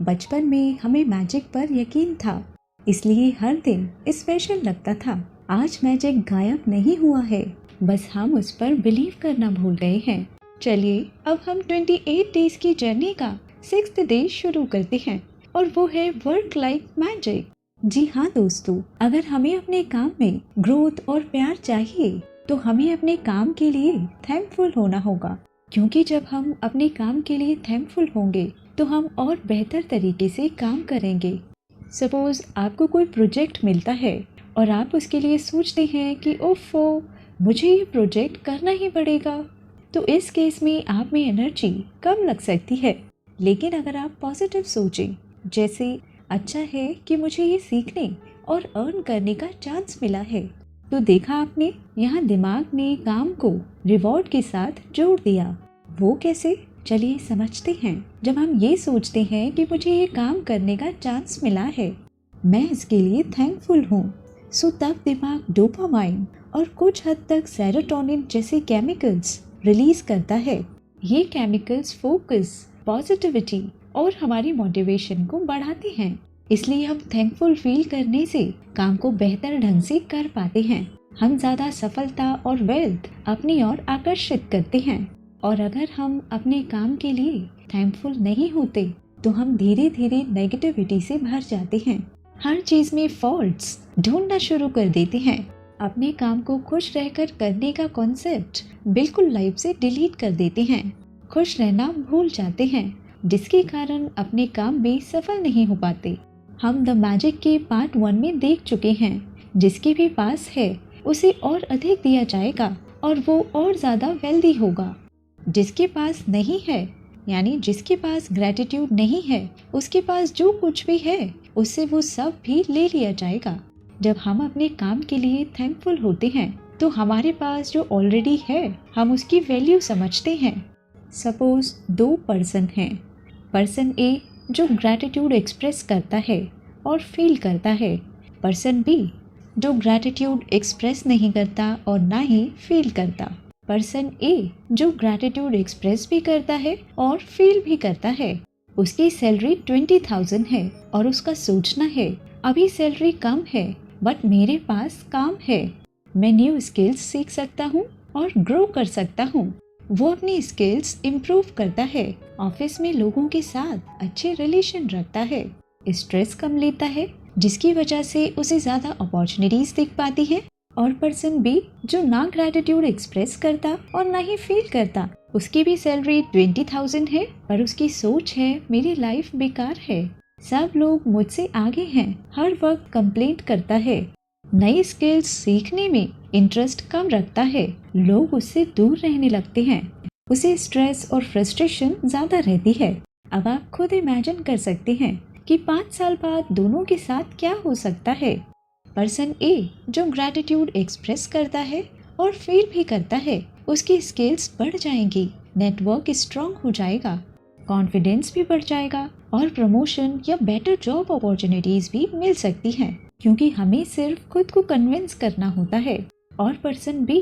बचपन में हमें मैजिक पर यकीन था, इसलिए हर दिन स्पेशल लगता था। आज मैजिक गायब नहीं हुआ है, बस हम उस पर बिलीव करना भूल गए हैं। चलिए अब हम 28 डेज की जर्नी का 6th डे शुरू करते हैं, और वो है वर्क लाइक मैजिक। जी हाँ दोस्तों, अगर हमें अपने काम में ग्रोथ और प्यार चाहिए तो हमें अपने काम के लिए थैंकफुल होना होगा, क्योंकि जब हम अपने काम के लिए थैंकफुल होंगे तो हम और बेहतर तरीके से काम करेंगे। सपोज आपको कोई प्रोजेक्ट मिलता है और आप उसके लिए सोचते हैं कि ओफो, मुझे ये प्रोजेक्ट करना ही पड़ेगा, तो इस केस में आप में एनर्जी कम लग सकती है। लेकिन अगर आप पॉजिटिव सोचें, जैसे अच्छा है कि मुझे ये सीखने और अर्न करने का चांस मिला है, तो देखा आपने, यहाँ दिमाग ने काम को रिवॉर्ड के साथ जोड़ दिया। वो कैसे, चलिए समझते हैं। जब हम ये सोचते हैं कि मुझे ये काम करने का चांस मिला है, मैं इसके लिए थैंकफुल हूँ, सो तब दिमाग डोपामाइन और कुछ हद तक सेरोटोनिन जैसे केमिकल्स रिलीज करता है। ये केमिकल्स फोकस, पॉजिटिविटी और हमारी मोटिवेशन को बढ़ाते हैं। इसलिए हम थैंकफुल फील करने से काम को बेहतर ढंग से कर पाते हैं। हम ज़्यादा सफलता और वेल्थ अपनी ओर आकर्षित करते हैं। और अगर हम अपने काम के लिए थैंकफुल नहीं होते तो हम धीरे धीरे नेगेटिविटी से भर जाते हैं। हर चीज़ में फॉल्ट्स ढूंढना शुरू कर देते हैं। अपने काम को खुश रहकर करने का कॉन्सेप्ट बिल्कुल लाइफ से डिलीट कर देते हैं। खुश रहना भूल जाते हैं, जिसके कारण अपने काम में सफल नहीं हो पाते। हम द मैजिक के पार्ट 1 में देख चुके हैं, जिसके भी पास है उसे और अधिक दिया जाएगा और वो और ज़्यादा वेल्दी होगा। जिसके पास नहीं है, यानी जिसके पास ग्रैटिट्यूड नहीं है, उसके पास जो कुछ भी है उससे वो सब भी ले लिया जाएगा। जब हम अपने काम के लिए थैंकफुल होते हैं तो हमारे पास जो ऑलरेडी है हम उसकी वैल्यू समझते हैं। सपोज 2 पर्सन हैं। पर्सन ए जो ग्रैटिट्यूड एक्सप्रेस करता है और फील करता है, पर्सन बी जो ग्रैटिट्यूड एक्सप्रेस नहीं करता और ना ही फील करता। पर्सन ए जो ग्रैटिट्यूड एक्सप्रेस भी करता है और फील भी करता है, उसकी सैलरी 20,000 है और उसका सोचना है अभी सैलरी कम है बट मेरे पास काम है, मैं न्यू स्किल्स सीख सकता हूँ और ग्रो कर सकता हूँ। वो अपनी स्किल्स इम्प्रूव करता है, ऑफिस में लोगों के साथ अच्छे रिलेशन रखता है, स्ट्रेस कम लेता है, जिसकी वजह से उसे ज़्यादा अपॉर्चुनिटीज दिख पाती है। और पर्सन बी जो ना ग्रैटिट्यूड एक्सप्रेस करता और ना ही फील करता, उसकी भी सैलरी 20,000 है पर उसकी सोच है मेरी लाइफ बेकार है, सब लोग मुझसे आगे हैं, हर वक्त कंप्लेंट करता है, नई स्किल्स सीखने में इंटरेस्ट कम रखता है, लोग उससे दूर रहने लगते हैं, उसे स्ट्रेस और फ्रस्ट्रेशन ज़्यादा रहती है। अब आप खुद इमेजिन कर सकते हैं कि 5 साल बाद दोनों के साथ क्या हो सकता है। पर्सन ए जो ग्रैटिट्यूड एक्सप्रेस करता है और फील भी करता है, उसकी स्किल्स बढ़ जाएंगी, नेटवर्क स्ट्रॉन्ग हो जाएगा, कॉन्फिडेंस भी बढ़ जाएगा और प्रमोशन या बेटर जॉब अपॉर्चुनिटीज भी मिल सकती हैं, क्योंकि हमें सिर्फ खुद को कन्विंस करना होता है। और पर्सन बी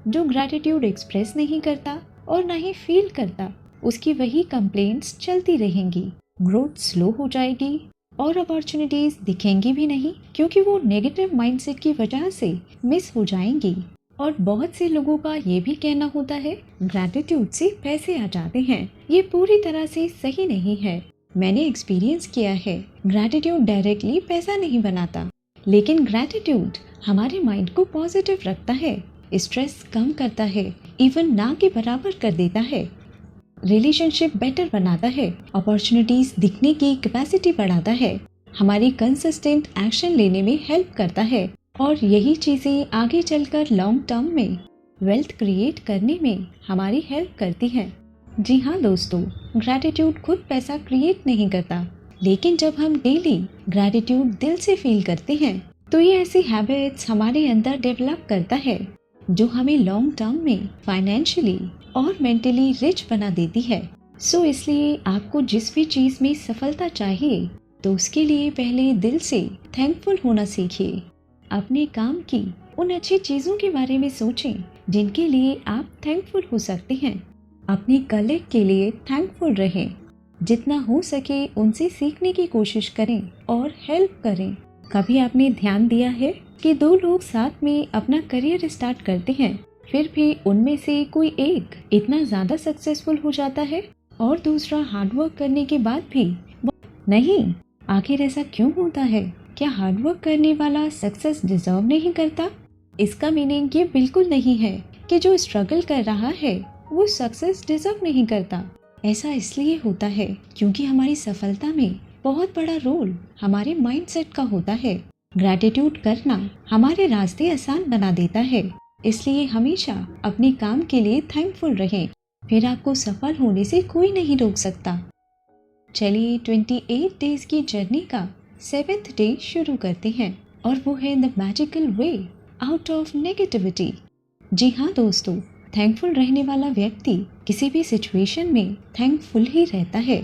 जो ग्रैटिट्यूड एक्सप्रेस नहीं करता और ना ही फील करता, उसकी वही कंप्लेंट्स चलती रहेंगी, ग्रोथ स्लो हो जाएगी और अपॉर्चुनिटीज दिखेंगी भी नहीं, क्योंकि वो नेगेटिव माइंडसेट की वजह से मिस हो जाएंगी। और बहुत से लोगों का ये भी कहना होता है ग्रैटिट्यूड से पैसे आ जाते हैं। ये पूरी तरह से सही नहीं है। मैंने एक्सपीरियंस किया है, ग्रैटिट्यूड डायरेक्टली पैसा नहीं बनाता, लेकिन ग्रैटिट्यूड हमारे माइंड को पॉजिटिव रखता है, स्ट्रेस कम करता है, इवन ना के बराबर कर देता है, रिलेशनशिप बेटर बनाता है, अपॉर्चुनिटीज दिखने की कैपेसिटी बढ़ाता है, हमारी कंसिस्टेंट एक्शन लेने में हेल्प करता है, और यही चीज़ें आगे चलकर लॉन्ग टर्म में वेल्थ क्रिएट करने में हमारी हेल्प करती हैं। जी हाँ दोस्तों, ग्रैटिट्यूड खुद पैसा क्रिएट नहीं करता, लेकिन जब हम डेली ग्रैटिट्यूड दिल से फील करते हैं तो ये ऐसी हैबिट्स हमारे अंदर डेवलप करता है जो हमें लॉन्ग टर्म में फाइनेंशियली और मेंटली रिच बना देती है। सो इसलिए आपको जिस भी चीज़ में सफलता चाहिए तो उसके लिए पहले दिल से थैंकफुल होना सीखिए। अपने काम की उन अच्छी चीज़ों के बारे में सोचें जिनके लिए आप थैंकफुल हो सकते हैं। अपने कलीग के लिए थैंकफुल रहें, जितना हो सके उनसे सीखने की कोशिश करें और हेल्प करें। कभी आपने ध्यान दिया है कि दो लोग साथ में अपना करियर स्टार्ट करते हैं, फिर भी उनमें से कोई एक इतना ज्यादा सक्सेसफुल हो जाता है और दूसरा हार्डवर्क करने के बाद भी नहीं। आखिर ऐसा क्यों होता है? क्या हार्डवर्क करने वाला सक्सेस डिजर्व नहीं करता? इसका मीनिंग ये बिल्कुल नहीं है कि जो स्ट्रगल कर रहा है वो सक्सेस डिजर्व नहीं करता। ऐसा इसलिए होता है क्योंकि हमारी सफलता में बहुत बड़ा रोल हमारे माइंडसेट का होता है। ग्रैटिट्यूड करना हमारे रास्ते आसान बना देता है, इसलिए हमेशा अपने काम के लिए थैंकफुल रहें, फिर आपको सफल होने से कोई नहीं रोक सकता। चलिए 28 डेज की जर्नी का 7th डे शुरू करते हैं और वो है the magical way out of negativity. जी हाँ दोस्तों, थैंकफुल रहने वाला व्यक्ति किसी भी सिचुएशन में थैंकफुल ही रहता है।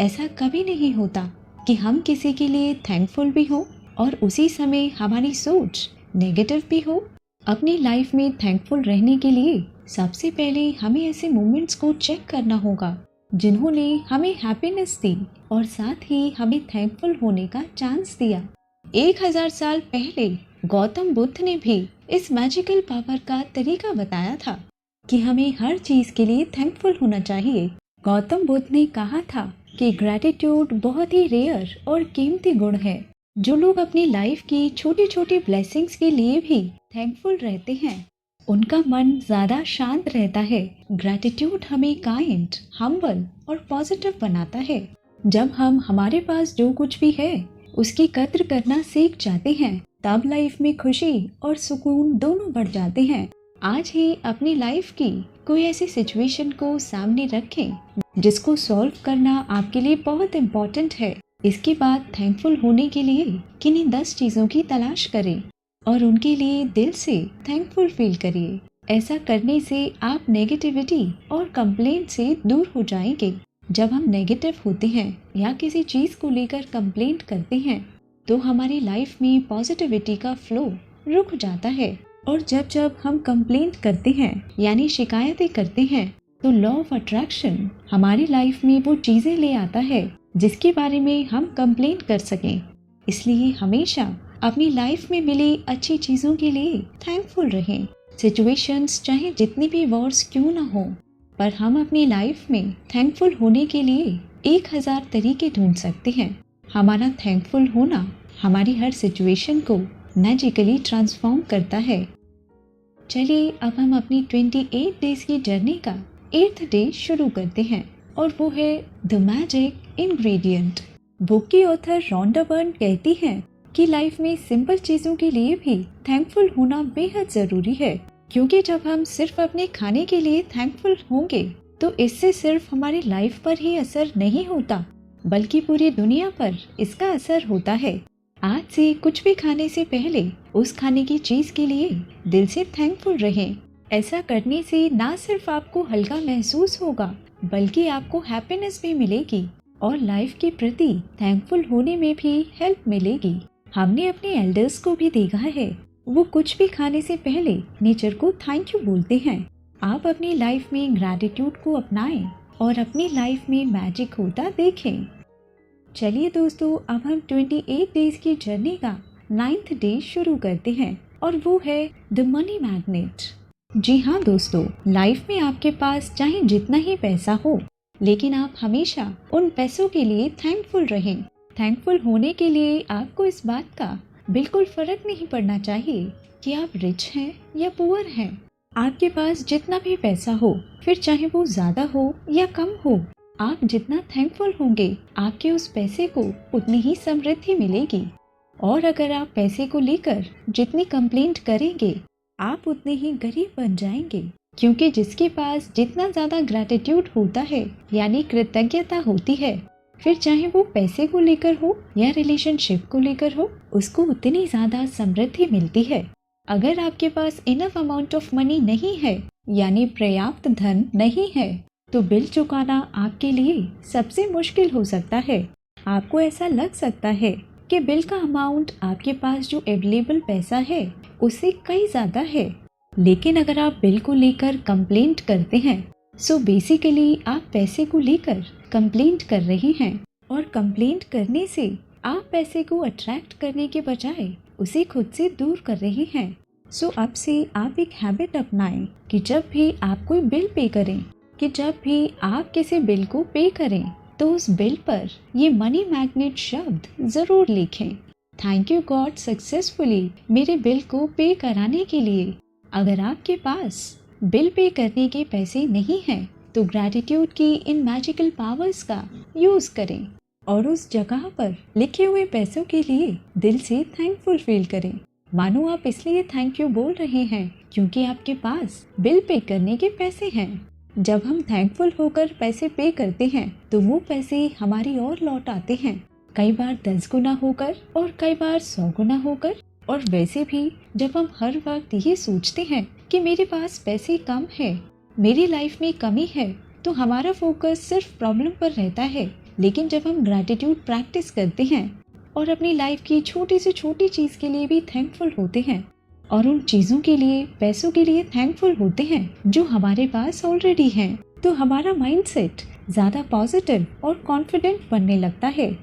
ऐसा कभी नहीं होता कि हम किसी के लिए थैंकफुल भी हो और उसी समय हमारी सोच नेगेटिव भी हो। अपनी लाइफ में थैंकफुल रहने के लिए सबसे पहले हमें ऐसे मोमेंट्स को चेक करना होगा जिन्होंने हमें हैप्पीनेस दी और साथ ही हमें थैंकफुल होने का चांस दिया। 1000 साल पहले गौतम बुद्ध ने भी इस मैजिकल पावर का तरीका बताया था कि हमें हर चीज के लिए थैंकफुल होना चाहिए। गौतम बुद्ध ने कहा था कि ग्रैटिट्यूड बहुत ही रेयर और कीमती गुण है। जो लोग अपनी लाइफ की छोटी छोटी ब्लेसिंग्स के लिए भी थैंकफुल रहते हैं उनका मन ज्यादा शांत रहता है। ग्रैटिट्यूड हमें काइंड, हम्बल और पॉजिटिव बनाता है। जब हम हमारे पास जो कुछ भी है उसकी कद्र करना सीख जाते हैं तब लाइफ में खुशी और सुकून दोनों बढ़ जाते हैं। आज ही अपनी लाइफ की कोई ऐसी सिचुएशन को सामने रखें जिसको सॉल्व करना आपके लिए बहुत इम्पोर्टेंट है। इसके बाद थैंकफुल होने के लिए किन्हीं 10 चीज़ों की तलाश करें और उनके लिए दिल से थैंकफुल फील करिए। ऐसा करने से आप नेगेटिविटी और कंप्लेंट से दूर हो जाएंगे। जब हम नेगेटिव होते हैं या किसी चीज़ को लेकर कंप्लेंट करते हैं तो हमारी लाइफ में पॉजिटिविटी का फ्लो रुक जाता है। और जब जब हम कंप्लेंट करते हैं यानी शिकायतें करते हैं तो लॉ ऑफ अट्रैक्शन हमारी लाइफ में वो चीज़ें ले आता है जिसके बारे में हम कंप्लेंट कर सकें। इसलिए हमेशा अपनी लाइफ में मिली अच्छी चीज़ों के लिए थैंकफुल रहें। सिचुएशंस चाहे जितनी भी वॉर्स क्यों ना हो, पर हम अपनी लाइफ में थैंकफुल होने के लिए 1000 तरीके ढूंढ सकते हैं। हमारा थैंकफुल होना हमारी हर सिचुएशन को मैजिकली ट्रांसफॉर्म करता है। चलिए अब हम अपनी 28 डेज की जर्नी का 8th डे शुरू करते हैं और वो है द मैजिक इंग्रेडिएंट। बुक की ऑथर रोंडा बर्न कहती हैं कि लाइफ में सिंपल चीज़ों के लिए भी थैंकफुल होना बेहद ज़रूरी है, क्योंकि जब हम सिर्फ अपने खाने के लिए थैंकफुल होंगे तो इससे सिर्फ हमारी लाइफ पर ही असर नहीं होता बल्कि पूरी दुनिया पर इसका असर होता है। आज से कुछ भी खाने से पहले उस खाने की चीज के लिए दिल से थैंकफुल रहें। ऐसा करने से ना सिर्फ आपको हल्का महसूस होगा बल्कि आपको हैप्पीनेस भी मिलेगी और लाइफ के प्रति थैंकफुल होने में भी हेल्प मिलेगी। हमने अपने एल्डर्स को भी देखा है, वो कुछ भी खाने से पहले नेचर को थैंक यू बोलते हैं। आप अपनी लाइफ में ग्रैटिट्यूड को अपनाएं और अपनी लाइफ में मैजिक होता देखें। चलिए दोस्तों, अब हम 28 डेज की जर्नी का 9th डे शुरू करते हैं और वो है द मनी मैग्नेट। जी हाँ दोस्तों, लाइफ में आपके पास चाहे जितना ही पैसा हो लेकिन आप हमेशा उन पैसों के लिए थैंकफुल रहें। थैंकफुल होने के लिए आपको इस बात का बिल्कुल फर्क नहीं पड़ना चाहिए कि आप रिच हैं या पुअर हैं। आपके पास जितना भी पैसा हो, फिर चाहे वो ज्यादा हो या कम हो, आप जितना थैंकफुल होंगे आपके उस पैसे को उतनी ही समृद्धि मिलेगी। और अगर आप पैसे को लेकर जितनी कंप्लेंट करेंगे आप उतने ही गरीब बन जाएंगे, क्योंकि जिसके पास जितना ज्यादा ग्रैटिट्यूड होता है यानी कृतज्ञता होती है, फिर चाहे वो पैसे को लेकर हो या रिलेशनशिप को लेकर हो, उसको उतनी ज्यादा समृद्धि मिलती है। अगर आपके पास इनफ अमाउंट ऑफ मनी नहीं है यानी पर्याप्त धन नहीं है तो बिल चुकाना आपके लिए सबसे मुश्किल हो सकता है। आपको ऐसा लग सकता है कि बिल का अमाउंट आपके पास जो अवेलेबल पैसा है उससे कई ज़्यादा है, लेकिन अगर आप बिल को लेकर कंप्लेंट करते हैं सो बेसिकली आप पैसे को लेकर कंप्लेंट कर रहे हैं और कंप्लेंट करने से आप पैसे को अट्रैक्ट करने के बजाय उसे खुद से दूर कर रहे हैं। सो अब से आप एक हैबिट अपनाएं कि जब भी आप कोई बिल पे करें, कि जब भी आप किसी बिल को पे करें तो उस बिल पर ये मनी मैग्नेट शब्द जरूर लिखें, थैंक यू गॉड सक्सेसफुली मेरे बिल को पे कराने के लिए। अगर आपके पास बिल पे करने के पैसे नहीं हैं तो ग्रैटिट्यूड की इन मैजिकल पावर्स का यूज करें और उस जगह पर लिखे हुए पैसों के लिए दिल से थैंकफुल फील करें। मानो आप इसलिए थैंक यू बोल रहे हैं क्योंकि आपके पास बिल पे करने के पैसे हैं। जब हम थैंकफुल होकर पैसे पे करते हैं तो वो पैसे हमारी ओर लौट आते हैं, कई बार 10 गुना होकर और कई बार 100 गुना होकर। और वैसे भी जब हम हर वक्त ये सोचते हैं कि मेरे पास पैसे कम है, मेरी लाइफ में कमी है, तो हमारा फोकस सिर्फ प्रॉब्लम पर रहता है। लेकिन जब हम ग्रैटिट्यूड प्रैक्टिस करते हैं और अपनी लाइफ की छोटी से छोटी चीज़ के लिए भी थैंकफुल होते हैं और उन चीज़ों के लिए, पैसों के लिए थैंकफुल होते हैं जो हमारे पास ऑलरेडी हैं, तो हमारा माइंडसेट ज़्यादा पॉजिटिव और कॉन्फिडेंट बनने लगता है।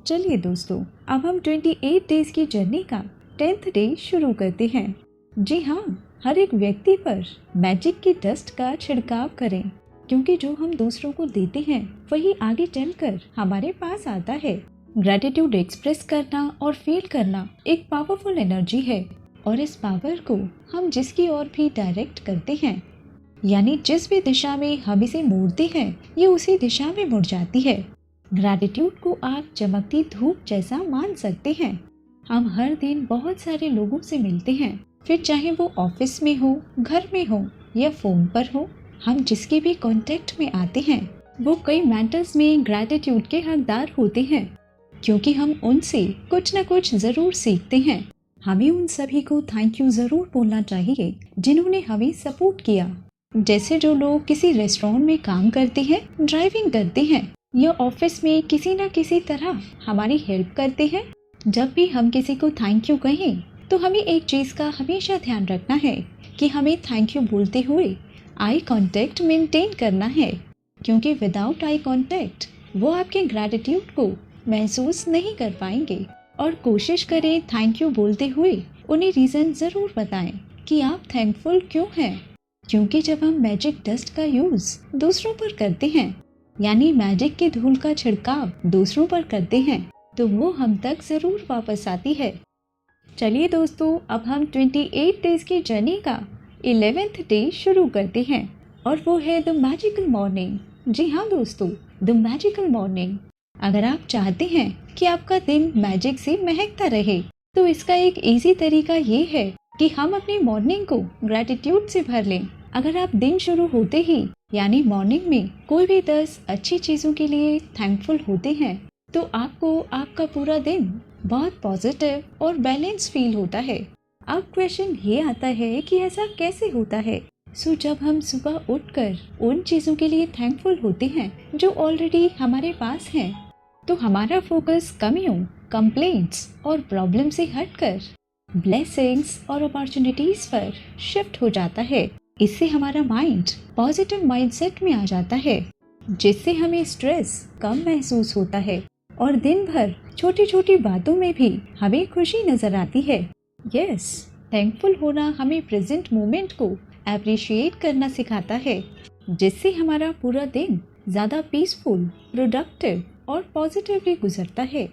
चलिए दोस्तों, अब हम 28 डेज की जर्नी का 10th डे शुरू करते हैं। जी हाँ, हर एक व्यक्ति पर मैजिक की डस्ट का छिड़काव करें, क्योंकि जो हम दूसरों को देते हैं वही आगे चलकर हमारे पास आता है। ग्रैटिट्यूड एक्सप्रेस करना और फील करना एक पावरफुल एनर्जी है और इस पावर को हम जिसकी ओर भी डायरेक्ट करते हैं, यानी जिस भी दिशा में हम इसे मोड़ते हैं ये उसी दिशा में मुड़ जाती है। ग्रैटिट्यूड को आप चमकती धूप जैसा मान सकते हैं। हम हर दिन बहुत सारे लोगों से मिलते हैं, फिर चाहे वो ऑफिस में हो, घर में हो या फोन पर हो। हम जिसके भी कांटेक्ट में आते हैं वो कई मैटर्स में ग्रैटिट्यूड के हकदार होते हैं, क्योंकि हम उनसे कुछ न कुछ जरूर सीखते हैं। हमें उन सभी को थैंक यू जरूर बोलना चाहिए जिन्होंने हमें सपोर्ट किया। जैसे जो लोग किसी रेस्टोरेंट में काम करते हैं, ड्राइविंग करते हैं या ऑफिस में किसी न किसी तरह हमारी हेल्प करते हैं। जब भी हम किसी को थैंक यू कहें तो हमें एक चीज़ का हमेशा ध्यान रखना है कि हमें थैंक यू बोलते हुए आई कांटेक्ट मेंटेन करना है, क्योंकि विदाउट आई कांटेक्ट वो आपके ग्रैटिट्यूड को महसूस नहीं कर पाएंगे। और कोशिश करें थैंक यू बोलते हुए उन्हें रीज़न ज़रूर बताएं कि आप थैंकफुल क्यों हैं, क्योंकि जब हम मैजिक डस्ट का यूज़ दूसरों पर करते हैं, यानी मैजिक की धूल का छिड़काव दूसरों पर करते हैं, तो वो हम तक ज़रूर वापस आती है। चलिए दोस्तों, अब हम 28 डेज की जर्नी का 11th डे शुरू करते हैं और वो है द मैजिकल मॉर्निंग। जी हाँ दोस्तों, द मैजिकल मॉर्निंग। अगर आप चाहते हैं कि आपका दिन मैजिक से महकता रहे तो इसका एक इजी तरीका ये है कि हम अपनी मॉर्निंग को ग्रैटिट्यूड से भर लें। अगर आप दिन शुरू होते ही यानी मॉर्निंग में कोई भी 10 अच्छी चीज़ों के लिए थैंकफुल होते हैं तो आपको आपका पूरा दिन बहुत पॉजिटिव और बैलेंस फील होता है। अब क्वेश्चन ये आता है कि ऐसा कैसे होता है। जब हम सुबह उठकर उन चीज़ों के लिए थैंकफुल होते हैं जो ऑलरेडी हमारे पास हैं, तो हमारा फोकस कमियों, कंप्लेंट्स और प्रॉब्लम से हटकर ब्लेसिंग्स और अपॉर्चुनिटीज पर शिफ्ट हो जाता है। इससे हमारा माइंड पॉजिटिव माइंडसेट में आ जाता है, जिससे हमें स्ट्रेस कम महसूस होता है और दिन भर छोटी छोटी बातों में भी हमें खुशी नजर आती है। यस, थैंकफुल होना हमें प्रेजेंट मोमेंट को अप्रिशिएट करना सिखाता है, जिससे हमारा पूरा दिन ज़्यादा पीसफुल, प्रोडक्टिव और पॉजिटिवली गुजरता है।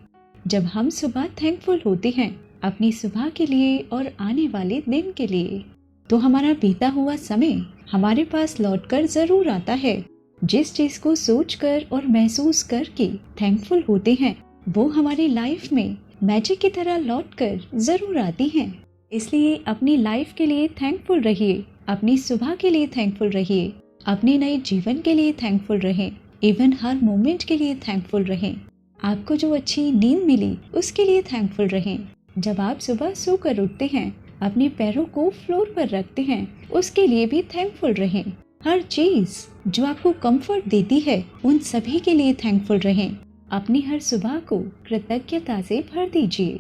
जब हम सुबह थैंकफुल होते हैं अपनी सुबह के लिए और आने वाले दिन के लिए, तो हमारा बीता हुआ समय हमारे पास लौटकर ज़रूर आता है। जिस चीज़ को सोचकर और महसूस करके थैंकफुल होते हैं वो हमारी लाइफ में मैजिक की तरह लौटकर ज़रूर आती हैं। इसलिए अपनी लाइफ के लिए थैंकफुल रहिए, अपनी सुबह के लिए थैंकफुल रहिए, अपने नए जीवन के लिए थैंकफुल रहें, इवन हर मोमेंट के लिए थैंकफुल रहें। आपको जो अच्छी नींद मिली उसके लिए थैंकफुल रहें। जब आप सुबह सोकर उठते हैं, अपने पैरों को फ्लोर पर रखते हैं, उसके लिए भी थैंकफुल रहें। हर चीज़ जो आपको कंफर्ट देती है उन सभी के लिए थैंकफुल रहें। अपनी हर सुबह को कृतज्ञता से भर दीजिए।